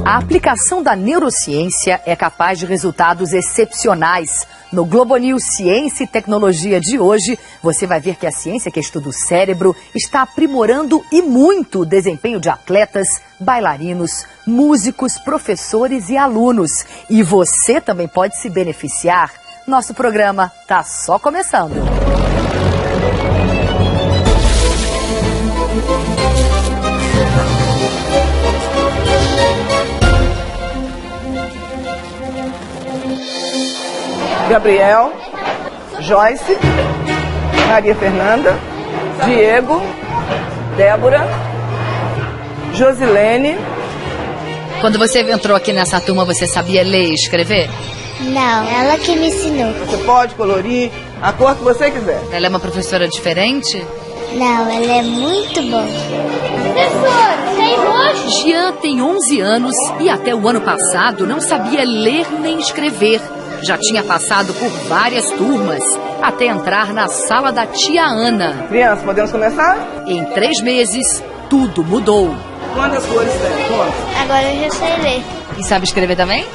A aplicação da neurociência é capaz de resultados excepcionais. No Globo News Ciência e Tecnologia de hoje, você vai ver que a ciência que estuda o cérebro está aprimorando e muito o desempenho de atletas, bailarinos, músicos, professores e alunos. E você também pode se beneficiar. Nosso programa está só começando. Gabriel, Joyce, Maria Fernanda, Diego, Débora, Josilene. Quando você entrou aqui nessa turma, você sabia ler e escrever? Não, ela que me ensinou. Você pode colorir a cor que você quiser. Ela é uma professora diferente? Não, ela é muito boa. Professor, tem roxo? Jean tem 11 anos e até o ano passado não sabia ler nem escrever. Já tinha passado por várias turmas, até entrar na sala da tia Ana. Crianças, podemos começar? Em 3 meses, tudo mudou. Quantas cores tem? Quantas? Agora eu já sei ler. E sabe escrever também?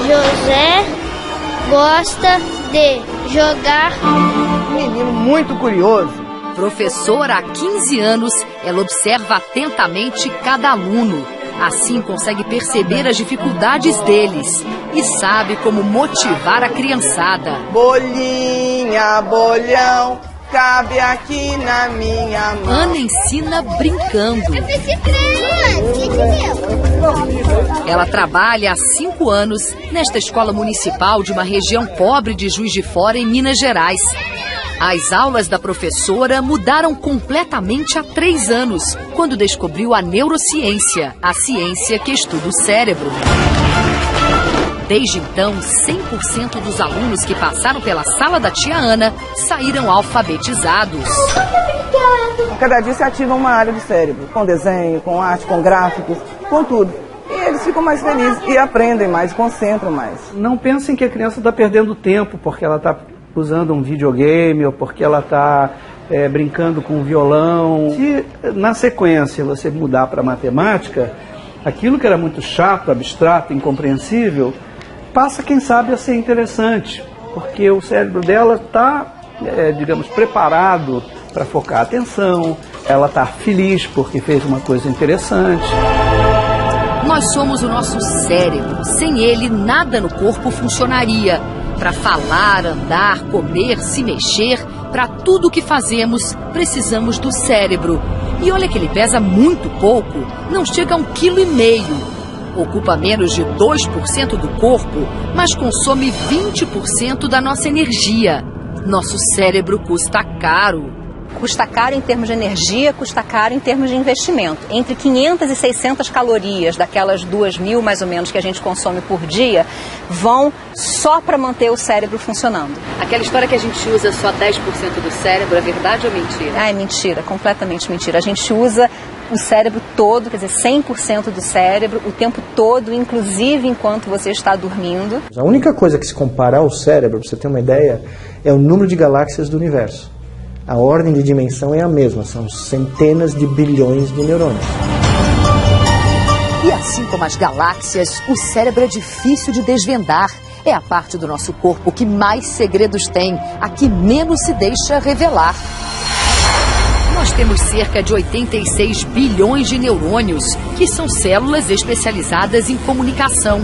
José gosta de jogar. Menino muito curioso. Professora há 15 anos, ela observa atentamente cada aluno. Assim consegue perceber as dificuldades deles e sabe como motivar a criançada. Bolinha, bolhão, cabe aqui na minha mão. Ana ensina brincando. Ela trabalha há 5 anos nesta escola municipal de uma região pobre de Juiz de Fora, em Minas Gerais. As aulas da professora mudaram completamente há 3 anos, quando descobriu a neurociência, a ciência que estuda o cérebro. Desde então, 100% dos alunos que passaram pela sala da tia Ana saíram alfabetizados. Cada dia se ativa uma área do cérebro, com desenho, com arte, com gráficos, com tudo. E eles ficam mais felizes e aprendem mais, concentram mais. Não pensem que a criança está perdendo tempo porque ela está usando um videogame ou porque ela está brincando com um violão. Se na sequência você mudar para matemática, aquilo que era muito chato, abstrato, incompreensível, passa, quem sabe, a ser interessante, porque o cérebro dela está, digamos, preparado para focar a atenção, ela está feliz porque fez uma coisa interessante. Nós somos o nosso cérebro. Sem ele, nada no corpo funcionaria. Para falar, andar, comer, se mexer, para tudo o que fazemos, precisamos do cérebro. E olha que ele pesa muito pouco, não chega a 1,5 kg. Ocupa menos de 2% do corpo, mas consome 20% da nossa energia. Nosso cérebro custa caro. Custa caro em termos de energia, custa caro em termos de investimento. Entre 500 e 600 calorias daquelas 2.000 mais ou menos que a gente consome por dia, vão só para manter o cérebro funcionando. Aquela história que a gente usa só 10% do cérebro, é verdade ou mentira? Ah, é mentira, completamente mentira. A gente usa o cérebro todo, quer dizer, 100% do cérebro, o tempo todo, inclusive enquanto você está dormindo. A única coisa que se compara ao cérebro, para você ter uma ideia, é o número de galáxias do universo. A ordem de dimensão é a mesma, são centenas de bilhões de neurônios. E assim como as galáxias, o cérebro é difícil de desvendar. É a parte do nosso corpo que mais segredos tem, a que menos se deixa revelar. Nós temos cerca de 86 bilhões de neurônios, que são células especializadas em comunicação.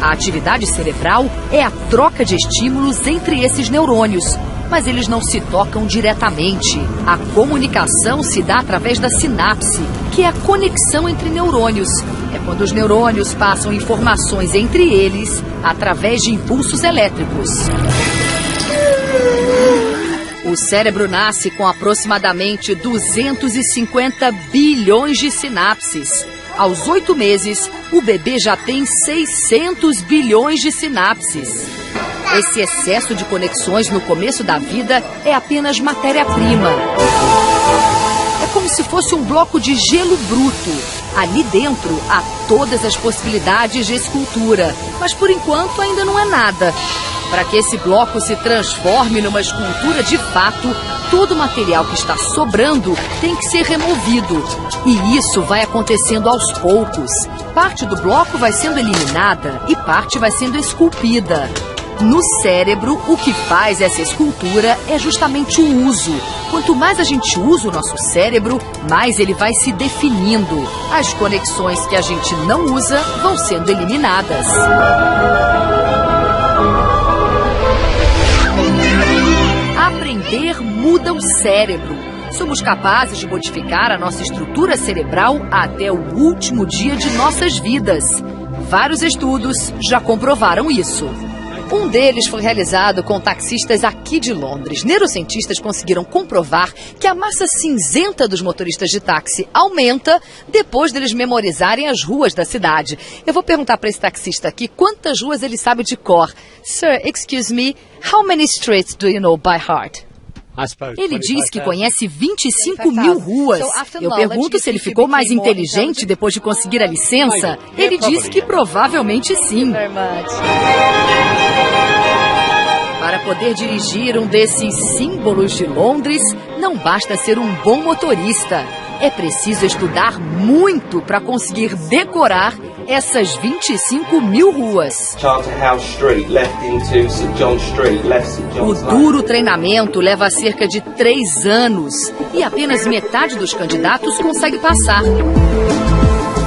A atividade cerebral é a troca de estímulos entre esses neurônios. Mas eles não se tocam diretamente. A comunicação se dá através da sinapse, que é a conexão entre neurônios. É quando os neurônios passam informações entre eles através de impulsos elétricos. O cérebro nasce com aproximadamente 250 bilhões de sinapses. Aos 8 meses, o bebê já tem 600 bilhões de sinapses. Esse excesso de conexões no começo da vida é apenas matéria-prima. É como se fosse um bloco de gelo bruto. Ali dentro há todas as possibilidades de escultura, mas por enquanto ainda não é nada. Para que esse bloco se transforme numa escultura de fato, todo o material que está sobrando tem que ser removido. E isso vai acontecendo aos poucos. Parte do bloco vai sendo eliminada e parte vai sendo esculpida. No cérebro, o que faz essa escultura é justamente o uso. Quanto mais a gente usa o nosso cérebro, mais ele vai se definindo. As conexões que a gente não usa vão sendo eliminadas. Aprender muda o cérebro. Somos capazes de modificar a nossa estrutura cerebral até o último dia de nossas vidas. Vários estudos já comprovaram isso. Um deles foi realizado com taxistas aqui de Londres. Neurocientistas conseguiram comprovar que a massa cinzenta dos motoristas de táxi aumenta depois deles memorizarem as ruas da cidade. Eu vou perguntar para esse taxista aqui quantas ruas ele sabe de cor. Sir, excuse me, how many streets do you know by heart? Ele diz que conhece 25 mil ruas. Eu pergunto se ele ficou mais inteligente depois de conseguir a licença. Ele diz que provavelmente sim. Para poder dirigir um desses símbolos de Londres, não basta ser um bom motorista. É preciso estudar muito para conseguir decorar essas 25 mil ruas. O duro treinamento leva cerca de 3 anos e apenas metade dos candidatos consegue passar.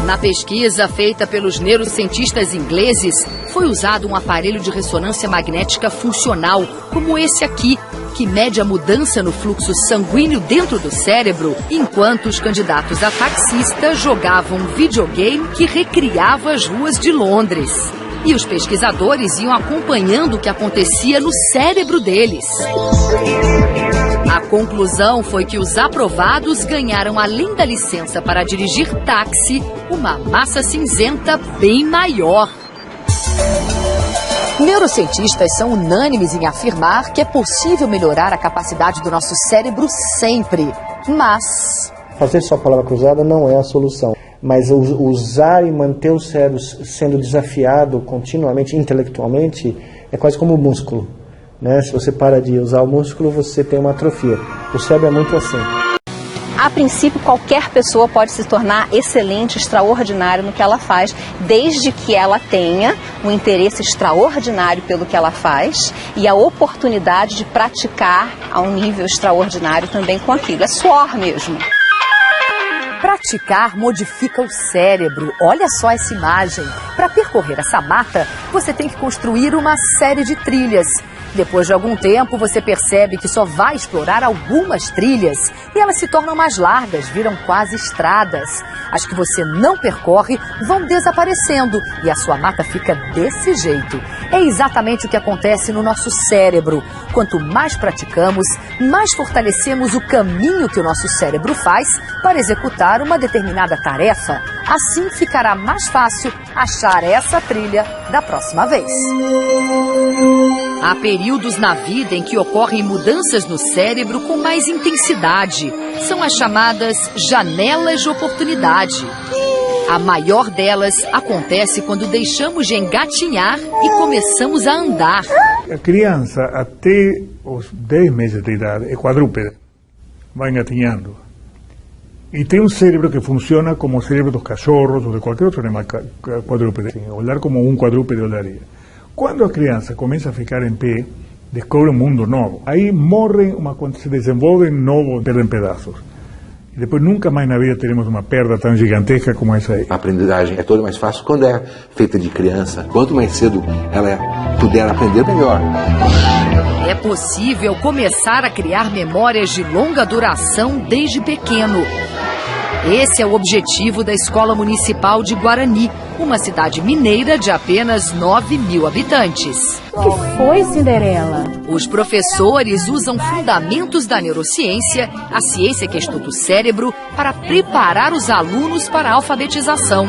Na pesquisa feita pelos neurocientistas ingleses, foi usado um aparelho de ressonância magnética funcional, como esse aqui, que mede a mudança no fluxo sanguíneo dentro do cérebro, enquanto os candidatos a taxista jogavam um videogame que recriava as ruas de Londres. E os pesquisadores iam acompanhando o que acontecia no cérebro deles. A conclusão foi que os aprovados ganharam, além da licença para dirigir táxi, uma massa cinzenta bem maior. Neurocientistas são unânimes em afirmar que é possível melhorar a capacidade do nosso cérebro sempre, mas... Fazer só palavra cruzada não é a solução, mas usar e manter o cérebro sendo desafiado continuamente, intelectualmente, é quase como o músculo, né? Se você para de usar o músculo, você tem uma atrofia. O cérebro é muito assim. A princípio, qualquer pessoa pode se tornar excelente, extraordinário no que ela faz, desde que ela tenha um interesse extraordinário pelo que ela faz e a oportunidade de praticar a um nível extraordinário também com aquilo. É suor mesmo. Praticar modifica o cérebro. Olha só essa imagem. Para percorrer essa mata, você tem que construir uma série de trilhas. Depois de algum tempo, você percebe que só vai explorar algumas trilhas e elas se tornam mais largas, viram quase estradas. As que você não percorre vão desaparecendo e a sua mata fica desse jeito. É exatamente o que acontece no nosso cérebro. Quanto mais praticamos, mais fortalecemos o caminho que o nosso cérebro faz para executar uma determinada tarefa. Assim ficará mais fácil achar essa trilha da próxima vez. Há períodos na vida em que ocorrem mudanças no cérebro com mais intensidade. São as chamadas janelas de oportunidade. A maior delas acontece quando deixamos de engatinhar e começamos a andar. A criança, até os 10 meses de idade, é quadrúpede. Vai engatinhando. E tem um cérebro que funciona como o cérebro dos cachorros ou de qualquer outro animal quadrúpede. Olhar como um quadrúpede olharia. Quando a criança começa a ficar em pé, descobre um mundo novo. Aí morrem, se desenvolvem novos, perdem pedaços. E depois nunca mais na vida teremos uma perda tão gigantesca como essa aí. A aprendizagem é toda mais fácil quando é feita de criança. Quanto mais cedo ela puder aprender, melhor. É possível começar a criar memórias de longa duração desde pequeno. Esse é o objetivo da Escola Municipal de Guarani, uma cidade mineira de apenas 9 mil habitantes. O que foi, Cinderela? Os professores usam fundamentos da neurociência, a ciência que estuda o cérebro, para preparar os alunos para a alfabetização.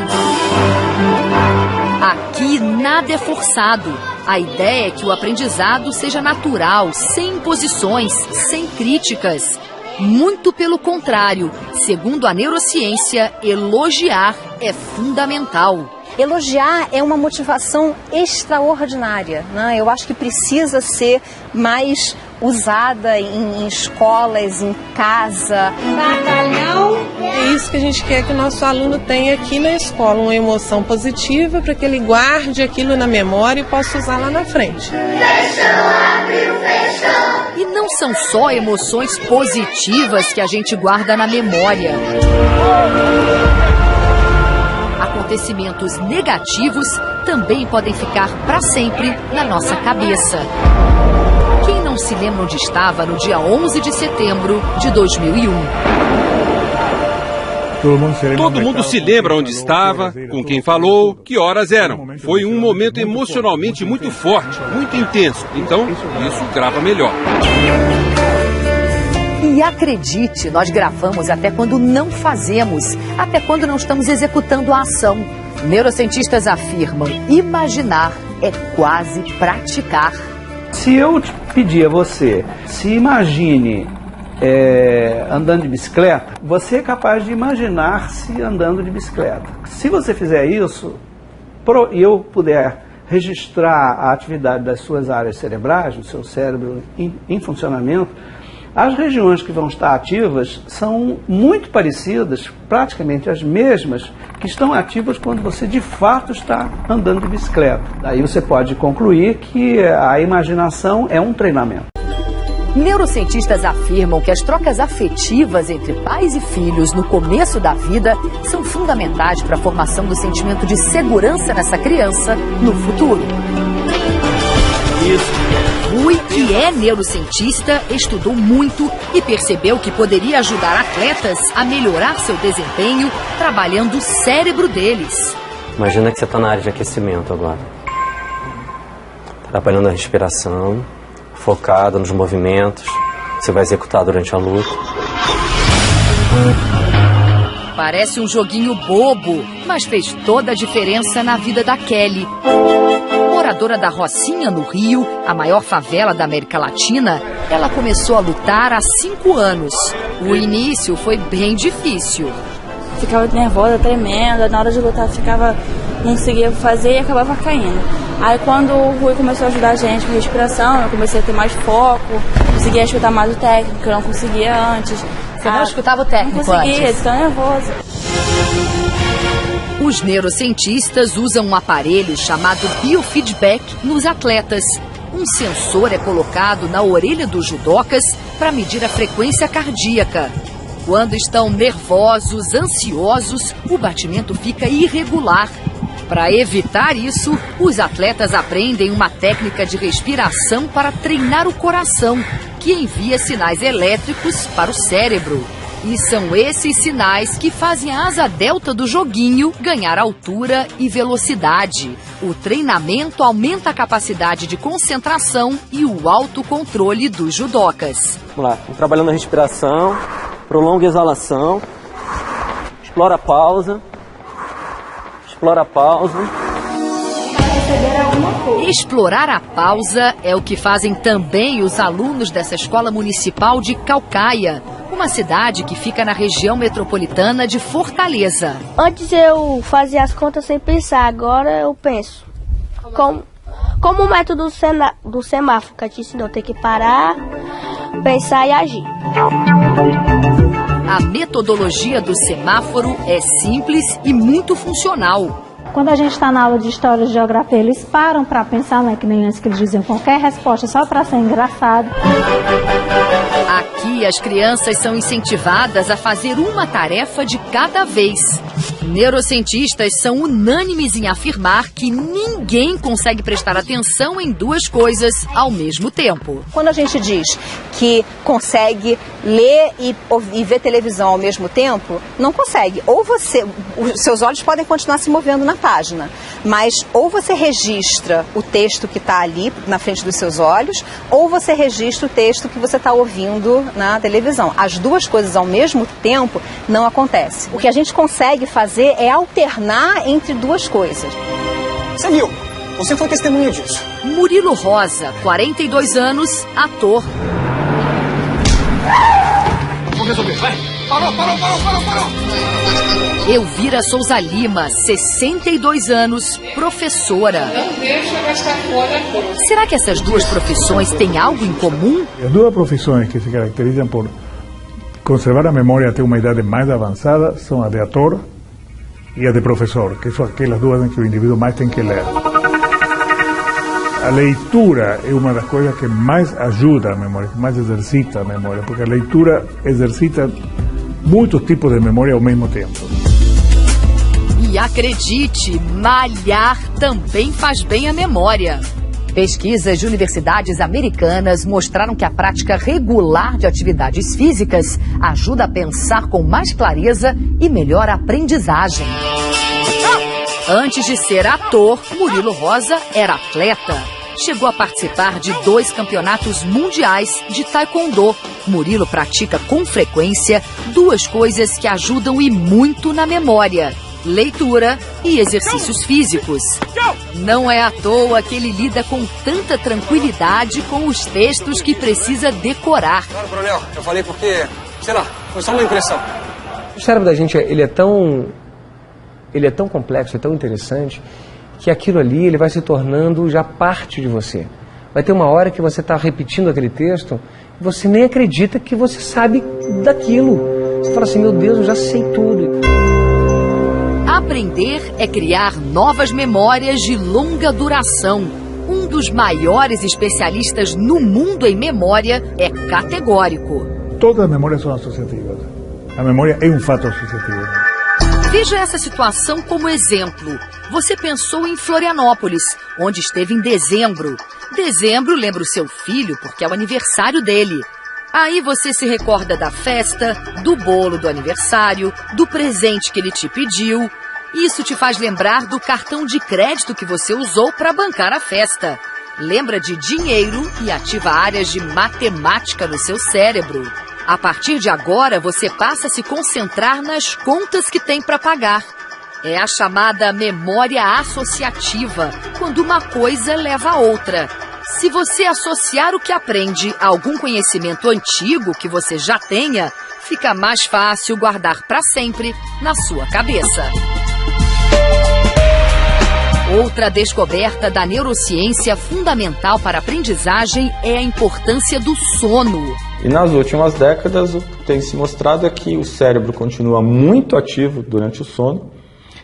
Aqui nada é forçado. A ideia é que o aprendizado seja natural, sem imposições, sem críticas. Muito pelo contrário, segundo a neurociência, elogiar é fundamental. Elogiar é uma motivação extraordinária, né? Eu acho que precisa ser mais usada em escolas, em casa. Batalhão! É isso que a gente quer que o nosso aluno tenha aqui na escola, uma emoção positiva para que ele guarde aquilo na memória e possa usar lá na frente. E não são só emoções positivas que a gente guarda na memória. Acontecimentos negativos também podem ficar para sempre na nossa cabeça. Quem não se lembra onde estava no dia 11 de setembro de 2001? Todo mundo se lembra onde estava, com quem falou, que horas eram. Foi um momento emocionalmente muito forte, muito intenso. Então, isso grava melhor. E acredite, nós gravamos até quando não fazemos, até quando não estamos executando a ação. Neurocientistas afirmam: imaginar é quase praticar. Se eu te pedir a você, se imagine andando de bicicleta, você é capaz de imaginar-se andando de bicicleta. Se você fizer isso, e eu puder registrar a atividade das suas áreas cerebrais, do seu cérebro em funcionamento, as regiões que vão estar ativas são muito parecidas, praticamente as mesmas, que estão ativas quando você de fato está andando de bicicleta. Daí você pode concluir que a imaginação é um treinamento. Neurocientistas afirmam que as trocas afetivas entre pais e filhos no começo da vida são fundamentais para a formação do sentimento de segurança nessa criança no futuro. Rui, que é neurocientista, estudou muito e percebeu que poderia ajudar atletas a melhorar seu desempenho trabalhando o cérebro deles. Imagina que você está na área de aquecimento agora, trabalhando a respiração, focado nos movimentos que você vai executar durante a luta. Parece um joguinho bobo, mas fez toda a diferença na vida da Kelly. Moradora da Rocinha, no Rio, a maior favela da América Latina, ela começou a lutar há 5 anos. O início foi bem difícil. Ficava nervosa, tremenda, na hora de lutar não conseguia fazer e acabava caindo. Aí quando o Rui começou a ajudar a gente com respiração, eu comecei a ter mais foco, conseguia escutar mais o técnico, que eu não conseguia antes. Você não escutava o técnico antes? Não conseguia, antes? tão nervosa. Os neurocientistas usam um aparelho chamado biofeedback nos atletas. Um sensor é colocado na orelha dos judocas para medir a frequência cardíaca. Quando estão nervosos, ansiosos, o batimento fica irregular. Para evitar isso, os atletas aprendem uma técnica de respiração para treinar o coração, que envia sinais elétricos para o cérebro. E são esses sinais que fazem a asa delta do joguinho ganhar altura e velocidade. O treinamento aumenta a capacidade de concentração e o autocontrole dos judocas. Vamos lá, trabalhando a respiração, prolonga a exalação, explora a pausa, explora a pausa. Explorar a pausa é o que fazem também os alunos dessa escola municipal de Caucaia, uma cidade que fica na região metropolitana de Fortaleza. Antes eu fazia as contas sem pensar, agora eu penso. Como o método do semáforo que a gente ensinou, tem que parar, pensar e agir. A metodologia do semáforo é simples e muito funcional. Quando a gente está na aula de História e Geografia, eles param para pensar, né, que nem antes que eles diziam qualquer resposta só para ser engraçado. Aqui as crianças são incentivadas a fazer uma tarefa de cada vez. Neurocientistas são unânimes em afirmar que ninguém consegue prestar atenção em 2 coisas ao mesmo tempo. Quando a gente diz que consegue ler e ver televisão ao mesmo tempo, não consegue. Ou os seus olhos podem continuar se movendo na página, mas ou você registra o texto que está ali na frente dos seus olhos, ou você registra o texto que você está ouvindo na televisão. As 2 coisas ao mesmo tempo não acontece. O que a gente consegue fazer é alternar entre 2 coisas. Você viu? Você foi testemunha disso. Murilo Rosa, 42 anos, ator. Vamos resolver, vai! Parou! Elvira Souza Lima, 62 anos, professora. Não deixa gastar fora. Será que essas duas profissões têm algo em comum? As duas profissões que se caracterizam por conservar a memória até uma idade mais avançada são a de ator e a de professor, que são aquelas duas em que o indivíduo mais tem que ler. A leitura é uma das coisas que mais ajuda a memória, que mais exercita a memória, porque a leitura exercita muitos tipos de memória ao mesmo tempo. E acredite, malhar também faz bem à memória. Pesquisas de universidades americanas mostraram que a prática regular de atividades físicas ajuda a pensar com mais clareza e melhora a aprendizagem. Antes de ser ator, Murilo Rosa era atleta. Chegou a participar de 2 campeonatos mundiais de taekwondo. Murilo pratica com frequência 2 coisas que ajudam e muito na memória: leitura e exercícios físicos. Não é à toa que ele lida com tanta tranquilidade com os textos que precisa decorar. Claro, coronel, eu falei porque, sei lá, foi só uma impressão. O cérebro da gente, ele é tão complexo, é tão interessante, que aquilo ali ele vai se tornando já parte de você. Vai ter uma hora que você está repetindo aquele texto e você nem acredita que você sabe daquilo. Você fala assim, meu Deus, eu já sei tudo. Aprender é criar novas memórias de longa duração. Um dos maiores especialistas no mundo em memória é categórico. Todas as memórias são associativas. A memória é um fato associativo. Veja essa situação como exemplo. Você pensou em Florianópolis, onde esteve em dezembro. Dezembro lembra o seu filho porque é o aniversário dele. Aí você se recorda da festa, do bolo do aniversário, do presente que ele te pediu. Isso te faz lembrar do cartão de crédito que você usou para bancar a festa. Lembra de dinheiro e ativa áreas de matemática no seu cérebro. A partir de agora, você passa a se concentrar nas contas que tem para pagar. É a chamada memória associativa, quando uma coisa leva a outra. Se você associar o que aprende a algum conhecimento antigo que você já tenha, fica mais fácil guardar para sempre na sua cabeça. Outra descoberta da neurociência fundamental para a aprendizagem é a importância do sono. E nas últimas décadas, o que tem se mostrado é que o cérebro continua muito ativo durante o sono,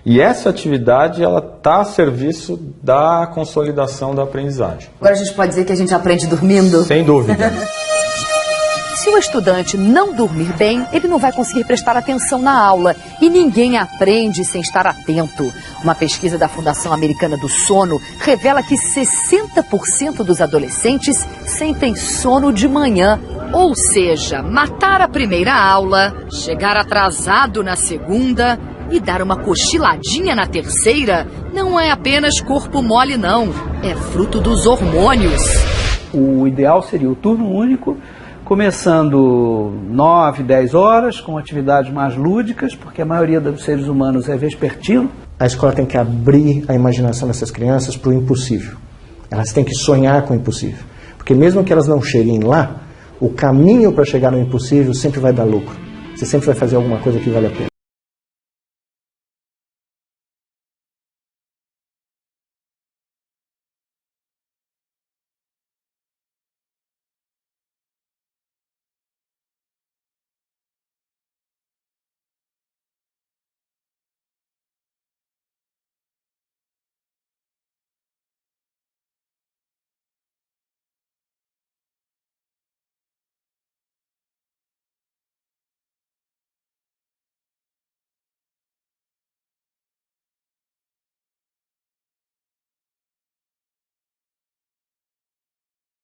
e essa atividade está a serviço da consolidação da aprendizagem. Agora a gente pode dizer que a gente aprende dormindo? Sem dúvida. Se o estudante não dormir bem, ele não vai conseguir prestar atenção na aula. E ninguém aprende sem estar atento. Uma pesquisa da Fundação Americana do Sono revela que 60% dos adolescentes sentem sono de manhã. Ou seja, matar a primeira aula, chegar atrasado na segunda e dar uma cochiladinha na terceira não é apenas corpo mole, não. É fruto dos hormônios. O ideal seria o turno único, começando 9, 10 horas, com atividades mais lúdicas, porque a maioria dos seres humanos é vespertino. A escola tem que abrir a imaginação dessas crianças para o impossível. Elas têm que sonhar com o impossível. Porque mesmo que elas não cheguem lá, o caminho para chegar no impossível sempre vai dar lucro. Você sempre vai fazer alguma coisa que vale a pena.